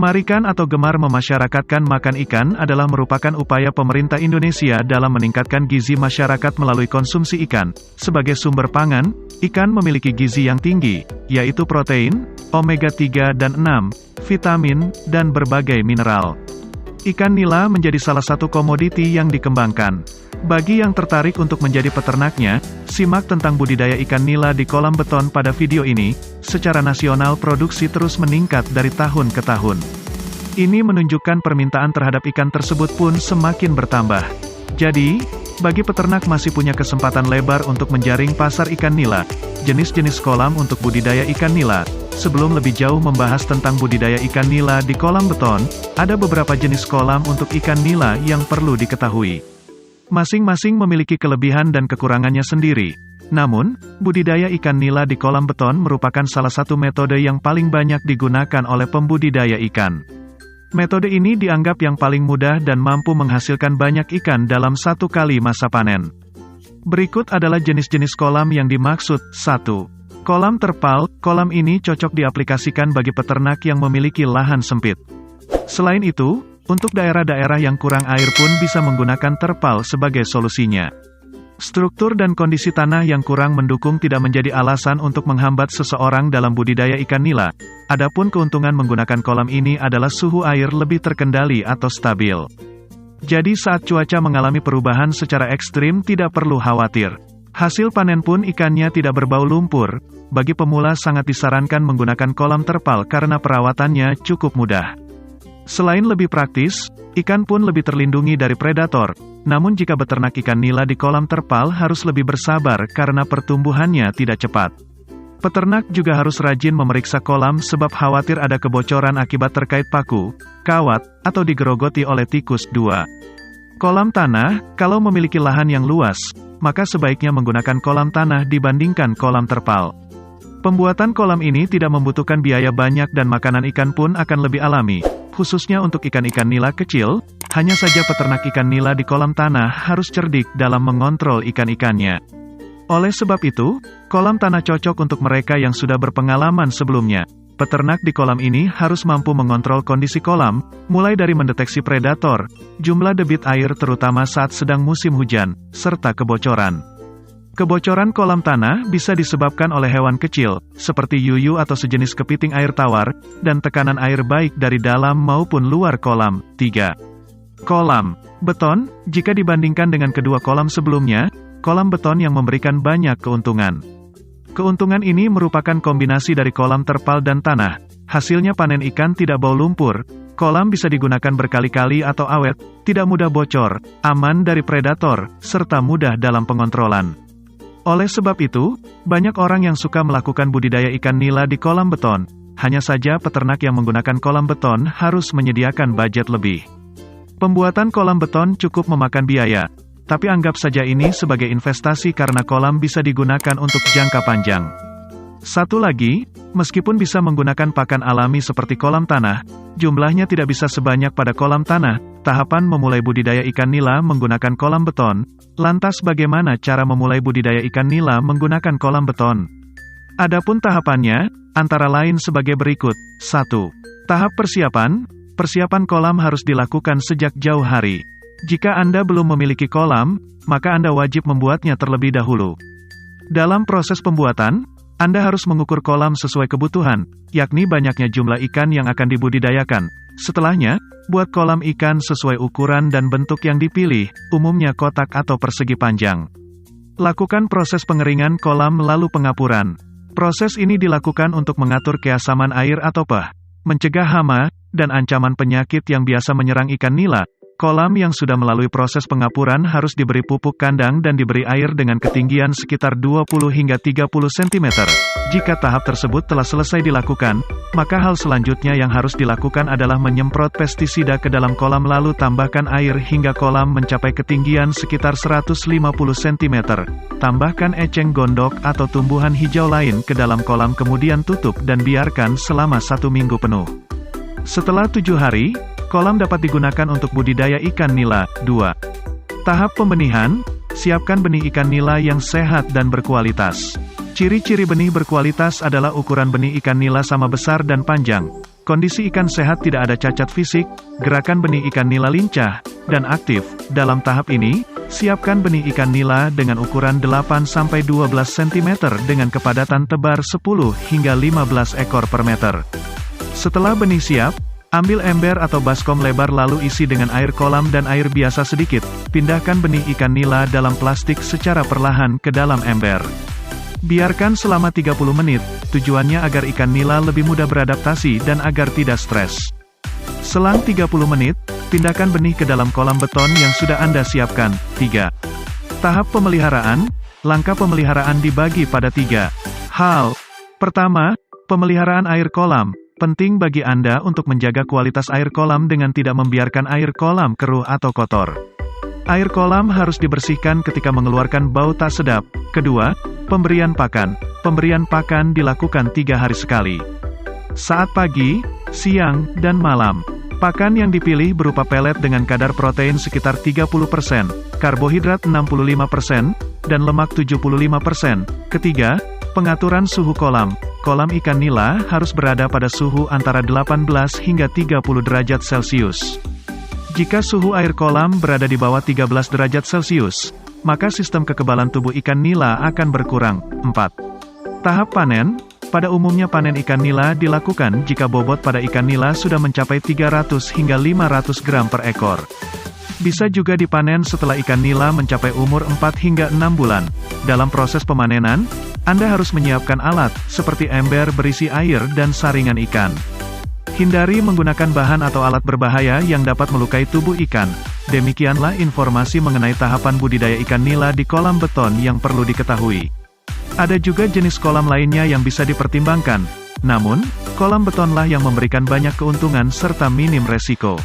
Mengemarikan atau gemar memasyarakatkan makan ikan adalah merupakan upaya pemerintah Indonesia dalam meningkatkan gizi masyarakat melalui konsumsi ikan. Sebagai sumber pangan, ikan memiliki gizi yang tinggi, yaitu protein, omega-3 dan 6, vitamin, dan berbagai mineral. Ikan nila menjadi salah satu komoditi yang dikembangkan. Bagi yang tertarik untuk menjadi peternaknya, simak tentang budidaya ikan nila di kolam beton pada video ini. Secara nasional produksi terus meningkat dari tahun ke tahun. Ini menunjukkan permintaan terhadap ikan tersebut pun semakin bertambah. Jadi, bagi peternak masih punya kesempatan lebar untuk menjaring pasar ikan nila. Jenis-jenis kolam untuk budidaya ikan nila. Sebelum lebih jauh membahas tentang budidaya ikan nila di kolam beton, ada beberapa jenis kolam untuk ikan nila yang perlu diketahui. Masing-masing memiliki kelebihan dan kekurangannya sendiri. Namun, budidaya ikan nila di kolam beton merupakan salah satu metode yang paling banyak digunakan oleh pembudidaya ikan. Metode ini dianggap yang paling mudah dan mampu menghasilkan banyak ikan dalam satu kali masa panen. Berikut adalah jenis-jenis kolam yang dimaksud. 1. Kolam terpal. Kolam ini cocok diaplikasikan bagi peternak yang memiliki lahan sempit. Selain itu, untuk daerah-daerah yang kurang air pun bisa menggunakan terpal sebagai solusinya. Struktur dan kondisi tanah yang kurang mendukung tidak menjadi alasan untuk menghambat seseorang dalam budidaya ikan nila. Adapun keuntungan menggunakan kolam ini adalah suhu air lebih terkendali atau stabil. Jadi saat cuaca mengalami perubahan secara ekstrim tidak perlu khawatir. Hasil panen pun ikannya tidak berbau lumpur. Bagi pemula sangat disarankan menggunakan kolam terpal karena perawatannya cukup mudah. Selain lebih praktis, ikan pun lebih terlindungi dari predator. Namun jika beternak ikan nila di kolam terpal harus lebih bersabar karena pertumbuhannya tidak cepat. Peternak juga harus rajin memeriksa kolam sebab khawatir ada kebocoran akibat terkait paku, kawat, atau digerogoti oleh tikus. 2. Kolam tanah. Kalau memiliki lahan yang luas, maka sebaiknya menggunakan kolam tanah dibandingkan kolam terpal. Pembuatan kolam ini tidak membutuhkan biaya banyak dan makanan ikan pun akan lebih alami. Khususnya untuk ikan-ikan nila kecil, hanya saja peternak ikan nila di kolam tanah harus cerdik dalam mengontrol ikan-ikannya. Oleh sebab itu, kolam tanah cocok untuk mereka yang sudah berpengalaman sebelumnya. Peternak di kolam ini harus mampu mengontrol kondisi kolam, mulai dari mendeteksi predator, jumlah debit air terutama saat sedang musim hujan, serta kebocoran. Kebocoran kolam tanah bisa disebabkan oleh hewan kecil, seperti yuyu atau sejenis kepiting air tawar, dan tekanan air baik dari dalam maupun luar kolam. 3. Kolam beton. Jika dibandingkan dengan kedua kolam sebelumnya, kolam beton yang memberikan banyak keuntungan. Keuntungan ini merupakan kombinasi dari kolam terpal dan tanah. Hasilnya panen ikan tidak bau lumpur, kolam bisa digunakan berkali-kali atau awet, tidak mudah bocor, aman dari predator, serta mudah dalam pengontrolan. Oleh sebab itu, banyak orang yang suka melakukan budidaya ikan nila di kolam beton. Hanya saja peternak yang menggunakan kolam beton harus menyediakan budget lebih. Pembuatan kolam beton cukup memakan biaya, tapi anggap saja ini sebagai investasi karena kolam bisa digunakan untuk jangka panjang. Satu lagi, meskipun bisa menggunakan pakan alami seperti kolam tanah, jumlahnya tidak bisa sebanyak pada kolam tanah. Tahapan memulai budidaya ikan nila menggunakan kolam beton. Lantas bagaimana cara memulai budidaya ikan nila menggunakan kolam beton? Adapun tahapannya, antara lain sebagai berikut. 1. Tahap persiapan. Persiapan kolam harus dilakukan sejak jauh hari. Jika Anda belum memiliki kolam, maka Anda wajib membuatnya terlebih dahulu. Dalam proses pembuatan, Anda harus mengukur kolam sesuai kebutuhan, yakni banyaknya jumlah ikan yang akan dibudidayakan. Setelahnya, buat kolam ikan sesuai ukuran dan bentuk yang dipilih, umumnya kotak atau persegi panjang. Lakukan proses pengeringan kolam lalu pengapuran. Proses ini dilakukan untuk mengatur keasaman air atau pH, mencegah hama, dan ancaman penyakit yang biasa menyerang ikan nila. Kolam yang sudah melalui proses pengapuran harus diberi pupuk kandang dan diberi air dengan ketinggian sekitar 20 hingga 30 cm. Jika tahap tersebut telah selesai dilakukan, maka hal selanjutnya yang harus dilakukan adalah menyemprot pestisida ke dalam kolam lalu tambahkan air hingga kolam mencapai ketinggian sekitar 150 cm. Tambahkan eceng gondok atau tumbuhan hijau lain ke dalam kolam kemudian tutup dan biarkan selama 1 minggu penuh. Setelah 7 hari, kolam dapat digunakan untuk budidaya ikan nila. 2. Tahap pembenihan. Siapkan benih ikan nila yang sehat dan berkualitas. Ciri-ciri benih berkualitas adalah ukuran benih ikan nila sama besar dan panjang. Kondisi ikan sehat, tidak ada cacat fisik, gerakan benih ikan nila lincah dan aktif. Dalam tahap ini, siapkan benih ikan nila dengan ukuran 8-12 cm dengan kepadatan tebar 10 hingga 15 ekor per meter. Setelah benih siap, ambil ember atau baskom lebar lalu isi dengan air kolam dan air biasa sedikit. Pindahkan benih ikan nila dalam plastik secara perlahan ke dalam ember. Biarkan selama 30 menit, tujuannya agar ikan nila lebih mudah beradaptasi dan agar tidak stres. Selang 30 menit, pindahkan benih ke dalam kolam beton yang sudah Anda siapkan. 3. Tahap pemeliharaan. Langkah pemeliharaan dibagi pada 3 hal. Pertama, pemeliharaan air kolam. Penting bagi Anda untuk menjaga kualitas air kolam dengan tidak membiarkan air kolam keruh atau kotor. Air kolam harus dibersihkan ketika mengeluarkan bau tak sedap. Kedua, pemberian pakan. Pemberian pakan dilakukan 3 hari sekali. Saat pagi, siang, dan malam. Pakan yang dipilih berupa pelet dengan kadar protein sekitar 30%, karbohidrat 65%, dan lemak 75%. Ketiga, pengaturan suhu kolam. Kolam ikan nila harus berada pada suhu antara 18 hingga 30 derajat Celcius. Jika suhu air kolam berada di bawah 13 derajat Celcius, maka sistem kekebalan tubuh ikan nila akan berkurang. 4. Tahap panen. Pada umumnya panen ikan nila dilakukan jika bobot pada ikan nila sudah mencapai 300 hingga 500 gram per ekor. Bisa juga dipanen setelah ikan nila mencapai umur 4 hingga 6 bulan. Dalam proses pemanenan, Anda harus menyiapkan alat, seperti ember berisi air dan saringan ikan. Hindari menggunakan bahan atau alat berbahaya yang dapat melukai tubuh ikan. Demikianlah informasi mengenai tahapan budidaya ikan nila di kolam beton yang perlu diketahui. Ada juga jenis kolam lainnya yang bisa dipertimbangkan. Namun, kolam betonlah yang memberikan banyak keuntungan serta minim resiko.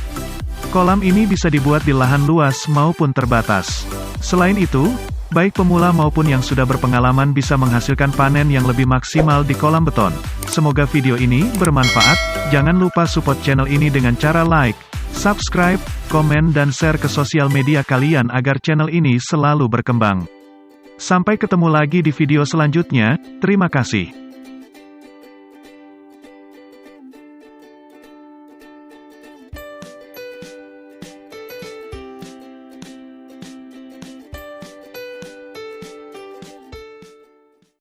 Kolam ini bisa dibuat di lahan luas maupun terbatas. Selain itu, baik pemula maupun yang sudah berpengalaman bisa menghasilkan panen yang lebih maksimal di kolam beton. Semoga video ini bermanfaat. Jangan lupa support channel ini dengan cara like, subscribe, komen dan share ke sosial media kalian agar channel ini selalu berkembang. Sampai ketemu lagi di video selanjutnya, terima kasih.